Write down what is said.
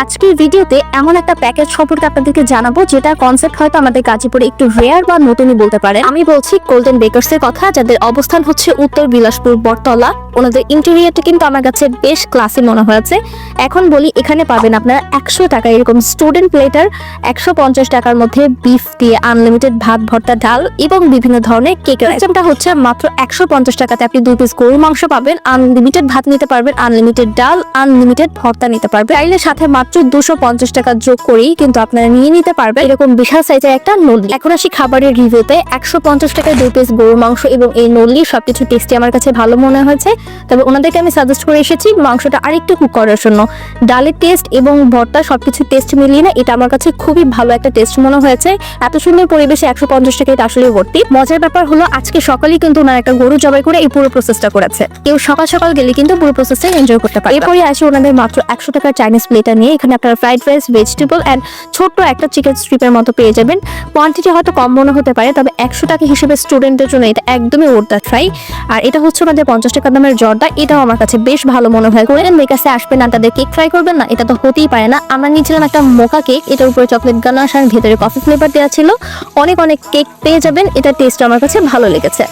আজকের ভিডিওতে এমন একটা প্যাকেজ সম্পর্কে আপনাদেরকে জানাবো যেটার কনসেপ্ট হয়তো আমাদের গাজীপুরে একটু রেয়ার বা নতুনই বলতে পারে। আমি বলছি গোল্ডেন বেকার্স এর কথা, যাদের অবস্থান হচ্ছে উত্তর বিলাসপুর বটতলা। ওনাদের ইন্টেরিয়রটা কিন্তু আমার কাছে বেশ ক্লাসি মনে হয়েছে। এখন বলি, এখানে পাবেন আপনারা 100 টাকা এরকম স্টুডেন্ট প্লেটার, 150 টাকার মধ্যে বিফ দিয়ে আনলিমিটেড ভাত ভর্তা ডাল এবং বিভিন্ন ধরনের কেকের আইটেমটা হচ্ছে মাত্র 150 টাকাতে আপনি 2 পিস গরুর মাংস পাবেন, আনলিমিটেড ভাত নিতে পারবেন, আনলিমিটেড ডাল, আনলিমিটেড ভর্তা নিতে পারবেন। চাইলে সাথে মাত্র 250 টাকা যোগ করেই কিন্তু আপনারা নিয়ে নিতে পারবেন এরকম বিশাল সাইজের একটা নল্লি। এখন আসি খাবারের রিভিউতে। 150 টাকায় 2 পিস গরুর মাংস এবং এই নল্লি সবকিছু টেস্টি আমার কাছে ভালো মনে হয়েছে। তবে ওনাদেরকে আমি সাজেস্ট করে এসেছি মাংসটা আরেকটু কুক করার জন্য। ডালের টেস্ট এবং ভর্তা সবকিছু টেস্ট মিলিয়ে না এটা আমার কাছে খুবই ভালো একটা টেস্ট মনে হয়েছে। এত সুন্দর পরিবেশে 150 টাকা এটা আসলে ভর্তি। মজার ব্যাপার হলো আজকে সকালেই কিন্তু ওনারা একটা গরু জবাই করে এই পুরো প্রসেসটা করেছে। কেউ সকাল সকাল গেলে কিন্তু পুরো প্রসেসটা এনজয় করতে পারে। এরপরে আসে ওনাদের মাত্র 100 টাকার চাইনিজ প্লেটার নিয়ে। এখানে আপনারা ফ্রাইড রাইস, ভেজিটেবল এন্ড ছোট্ট একটা চিকেন স্ট্রিপের মতো পেয়ে যাবেন। কোয়ান্টিটি হয়তো কম মনে হতে পারে, তবে 100 টাকা হিসেবে স্টুডেন্টের জন্য এটা একদমই ওর্থ দ্য ট্রাই। আর এটা হচ্ছে ওনাদের 50 টাকা দামের জর্দা, এটাও আমার কাছে বেশ ভালো মনে হয়। কোরিয়ান বেকার্সে আসবেন না তাদের কেক ট্রাই করবেন না, এটা তো হতেই পারে না। আমরা নিয়েছিলাম একটা মোকা কেক, এটার উপরে চকলেট গানাশ আর ভেতরে কফি ফ্লেভার দেওয়া ছিল। অনেক কেক পেয়ে যাবেন, এটা টেস্ট আমার কাছে ভালো লেগেছে।